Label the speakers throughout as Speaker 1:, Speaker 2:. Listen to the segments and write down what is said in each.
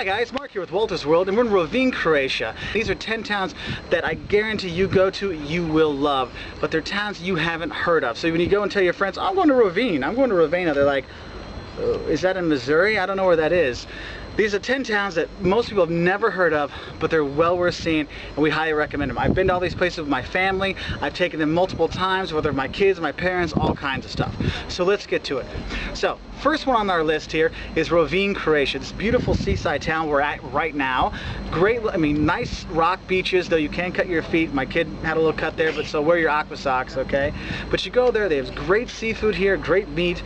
Speaker 1: Hi guys, Mark here with Walter's World, and we're in Rovinj, Croatia. These are 10 towns that I guarantee you go to, you will love. But they're towns you haven't heard of. So when you go and tell your friends, I'm going to Rovinj, I'm going to Ravenna, they're like, oh, is that in Missouri? I don't know where that is. These are 10 towns that most people have never heard of, but they're well worth seeing, and we highly recommend them. I've been to all these places with my family. I've taken them multiple times, whether my kids, my parents, all kinds of stuff. So let's get to it. So, first one on our list here is Rovinj, Croatia. This beautiful seaside town we're at right now. Great, nice rock beaches, though you can cut your feet. My kid had a little cut there, but so wear your aqua socks, okay? But you go there, they have great seafood here, great meat,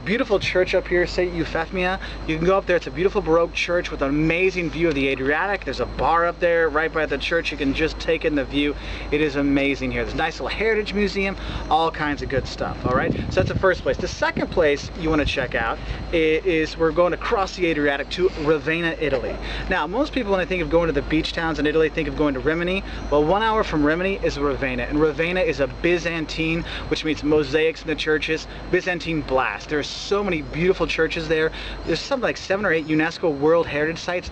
Speaker 1: beautiful church up here, St. Euphemia. You can go up there, it's a beautiful Baroque church with an amazing view of the Adriatic. There's a bar up there right by the church. You can just take in the view. It is amazing here. There's a nice little heritage museum, all kinds of good stuff, all right? So that's the first place. The second place you want to check out is we're going across the Adriatic to Ravenna, Italy. Now, most people when they think of going to the beach towns in Italy think of going to Rimini. Well, 1 hour from Rimini is Ravenna, and Ravenna is a Byzantine, which means mosaics in the churches, Byzantine blast. There's so many beautiful churches there. There's something like 7 or 8 UNESCO World Heritage Sites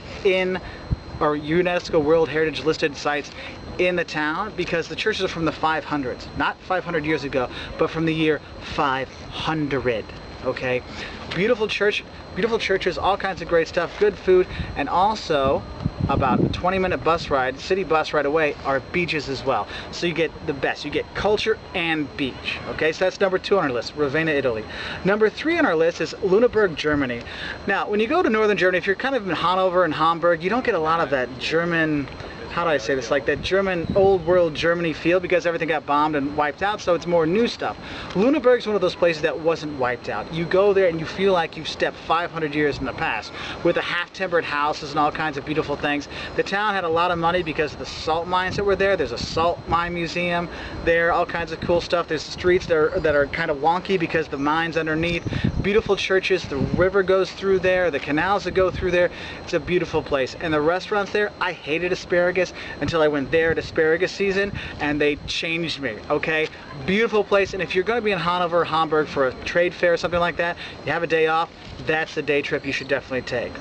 Speaker 1: or UNESCO World Heritage listed sites in the town, because the churches are from the 500s, not 500 years ago, but from the year 500. Okay, beautiful churches, all kinds of great stuff, good food, and also about a 20-minute bus ride, city bus ride away, are beaches as well. So you get the best. You get culture and beach. Okay, so that's number 2 on our list, Ravenna, Italy. Number 3 on our list is Lüneburg, Germany. Now, when you go to northern Germany, if you're kind of in Hanover and Hamburg, you don't get a lot of that German, how do I say this, like that German, old world Germany feel, because everything got bombed and wiped out, so it's more new stuff. Lüneburg is one of those places that wasn't wiped out. You go there and you feel like you've stepped 500 years in the past, with the half-timbered houses and all kinds of beautiful things. The town had a lot of money because of the salt mines that were there. There's a salt mine museum there, all kinds of cool stuff. There's streets that are kind of wonky because the mines underneath. Beautiful churches, the river goes through there, the canals that go through there. It's a beautiful place. And the restaurants there, I hated asparagus until I went there at asparagus season, and they changed me, okay? Beautiful place, and if you're going to be in Hanover or Hamburg for a trade fair or something like that, you have a day off, that's the day trip you should definitely take.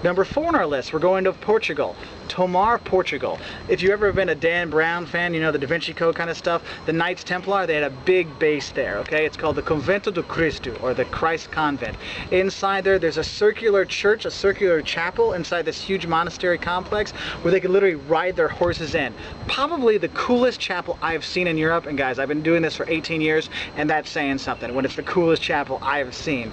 Speaker 1: Number 4 on our list, we're going to Portugal. Tomar, Portugal. If you've ever been a Dan Brown fan, you know, the Da Vinci Code kind of stuff, the Knights Templar, they had a big base there, okay? It's called the Convento do Cristo, or the Christ Convent. Inside there's a circular church, a circular chapel inside this huge monastery complex where they can literally ride their horses in. Probably the coolest chapel I've seen in Europe, and guys, I've been doing this for 18 years, and that's saying something when it's the coolest chapel I've seen.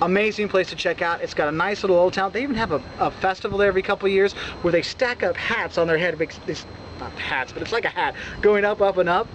Speaker 1: Amazing place to check out. It's got a nice little old town. They even have a festival there every couple of years where they stack up hats on their head. Not hats, but it's like a hat going up and up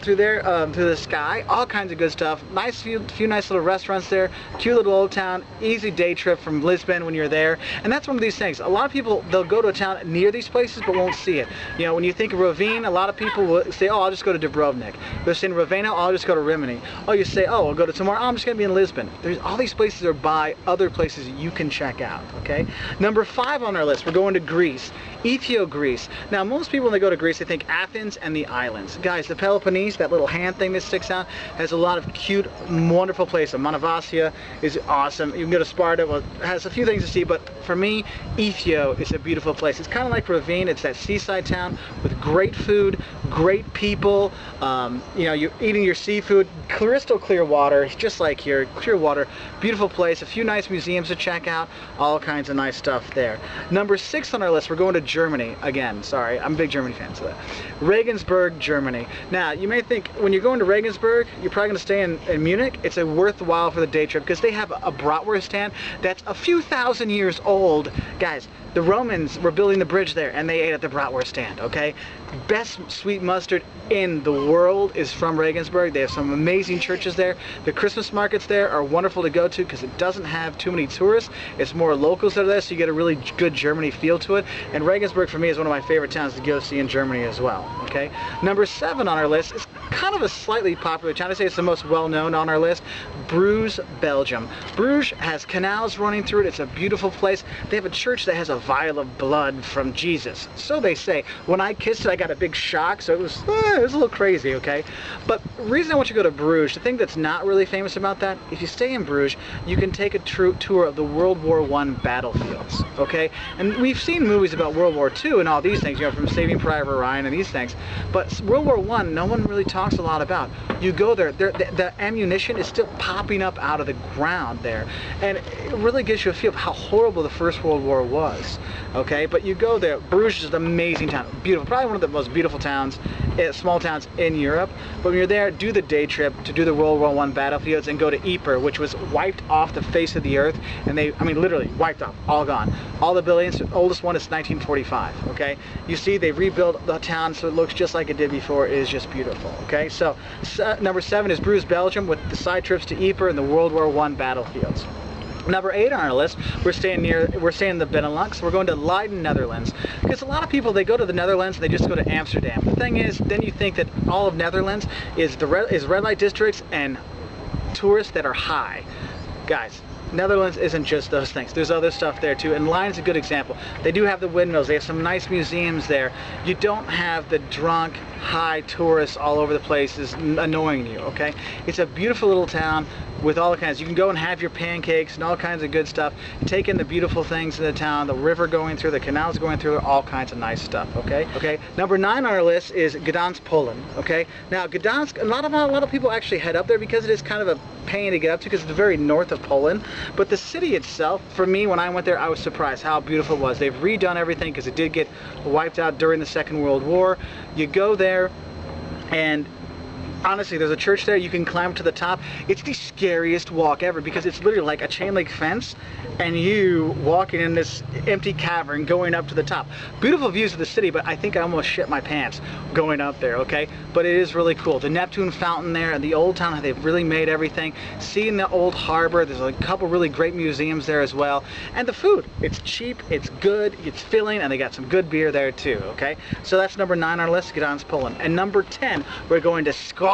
Speaker 1: through there, through the sky. All kinds of good stuff. Nice few nice little restaurants there. Cute little old town. Easy day trip from Lisbon when you're there. And that's one of these things. A lot of people, they'll go to a town near these places but won't see it. You know, when you think of Rovinj, a lot of people will say, oh, I'll just go to Dubrovnik. They're saying Ravenna, oh, I'll just go to Rimini. Oh, you say, oh, I'll go to tomorrow. Oh, I'm just going to be in Lisbon. There's all these places are by other places you can check out, okay? Number 5 on our list, we're going to Greece. Ethiopia, Greece. Now, most people when they go to Greece, they think Athens and the islands. Guys, the Peloponnese, that little hand thing that sticks out, has a lot of cute, wonderful places. Monovasia is awesome. You can go to Sparta. Well, it has a few things to see, but for me, Ethiopia is a beautiful place. It's kind of like Rovinj. It's that seaside town with great food, great people. You know, you're eating your seafood, crystal clear water, just like here, clear water. Beautiful place. A few nice museums to check out. All kinds of nice stuff there. Number 6 on our list, we're going to Germany. Again, sorry, I'm a big Germany fan, so that. Regensburg, Germany. Now, you may think when you're going to Regensburg, you're probably going to stay in Munich. It's a worthwhile for the day trip because they have a bratwurst stand that's a few thousand years old. Guys, the Romans were building the bridge there and they ate at the bratwurst stand, okay? Best sweet mustard in the world is from Regensburg. They have some amazing churches there. The Christmas markets there are wonderful to go to because it doesn't have too many tourists. It's more locals that are there, so you get a really good Germany feel to it. And Regensburg for me is one of my favorite towns to go see in Germany as well, okay? Number 7 on our list is kind of a slightly popular town. I'd say it's the most well-known on our list. Bruges, Belgium. Bruges has canals running through it. It's a beautiful place. They have a church that has a vial of blood from Jesus. So they say. When I kissed it, I got a big shock, so it was a little crazy, okay? But the reason I want you to go to Bruges, the thing that's not really famous about that, if you stay in Bruges, you can take a tour of the World War I battlefields, okay? And we've seen movies about World War II and all these things, you know, from Saving Private Ryan and these things. But World War I, no one really talks a lot about. You go there, the ammunition is still popping up out of the ground there. And it really gives you a feel of how horrible the First World War was, okay? But you go there, Bruges is an amazing town, beautiful, probably one of the most beautiful towns, small towns in Europe. But when you're there, do the day trip to do the World War I battlefields and go to Ypres, which was wiped off the face of the earth. And I mean literally wiped off, all gone. All the buildings, the oldest one is 1945, okay? You see they rebuilt the town so it looks just like it did before. It is just beautiful, okay? So number 7 is Bruges, Belgium, with the side trips to Ypres and the World War I battlefields. Number 8 on our list, we're staying in the Benelux. We're going to Leiden, Netherlands. Because a lot of people, they go to the Netherlands and they just go to Amsterdam. The thing is, then you think that all of Netherlands is red light districts and tourists that are high. Guys, Netherlands isn't just those things. There's other stuff there too, and Leiden's a good example. They do have the windmills. They have some nice museums there. You don't have the drunk, high tourists all over the place is annoying you, okay? It's a beautiful little town with all kinds. You can go and have your pancakes and all kinds of good stuff. Take in the beautiful things in the town, the river going through, the canals going through, all kinds of nice stuff, okay? Okay. Number 9 on our list is Gdansk, Poland, okay? Now, Gdansk, a lot of people actually head up there because it is kind of a pain to get up to because it's the very north of Poland. But the city itself, for me, when I went there, I was surprised how beautiful it was. They've redone everything because it did get wiped out during the Second World War. You go there and honestly, there's a church there, you can climb to the top. It's the scariest walk ever because it's literally like a chain link fence and you walking in this empty cavern going up to the top. Beautiful views of the city, but I think I almost shit my pants going up there, okay? But it is really cool. The Neptune fountain there and the old town, how they've really made everything. Seeing the old harbor, there's a couple really great museums there as well. And the food, it's cheap, it's good, it's filling, and they got some good beer there too, okay? So that's number 9 on our list, Gdansk, Poland. And number 10, we're going to Scotland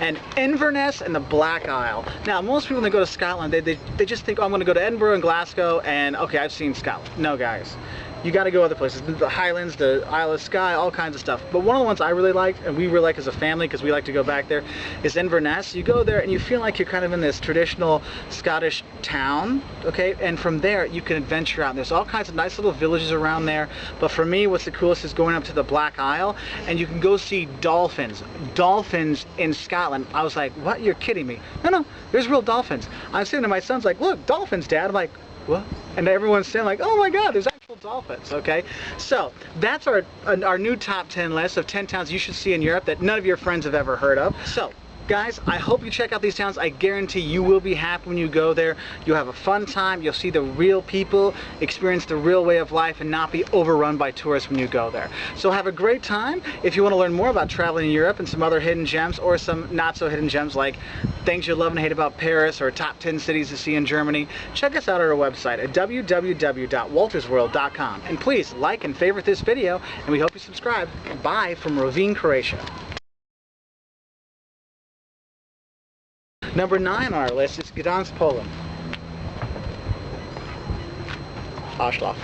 Speaker 1: and Inverness and the Black Isle. Now, most people when they go to Scotland, they just think, oh, I'm going to go to Edinburgh and Glasgow and okay, I've seen Scotland. No, guys. You got to go other places, the Highlands, the Isle of Skye, all kinds of stuff. But one of the ones I really like, and we really like as a family because we like to go back there, is Inverness. You go there and you feel like you're kind of in this traditional Scottish town, okay? And from there, you can adventure out. There's all kinds of nice little villages around there. But for me, what's the coolest is going up to the Black Isle, and you can go see dolphins. Dolphins in Scotland. I was like, what? You're kidding me. No, there's real dolphins. I'm saying to my son's like, look, dolphins, Dad. I'm like, what? And everyone's saying like, oh my God, there's actual dolphins, okay? So that's our new top 10 list of 10 towns you should see in Europe that none of your friends have ever heard of. So guys, I hope you check out these towns. I guarantee you will be happy when you go there. You'll have a fun time. You'll see the real people, experience the real way of life, and not be overrun by tourists when you go there. So have a great time. If you want to learn more about traveling in Europe and some other hidden gems or some not so hidden gems like things you love and hate about Paris or top 10 cities to see in Germany, check us out at our website at www.waltersworld.com. And please like and favorite this video, and we hope you subscribe. Bye from Rovinj, Croatia. Number 9 on our list is Gdansk, Poland. Arschloch.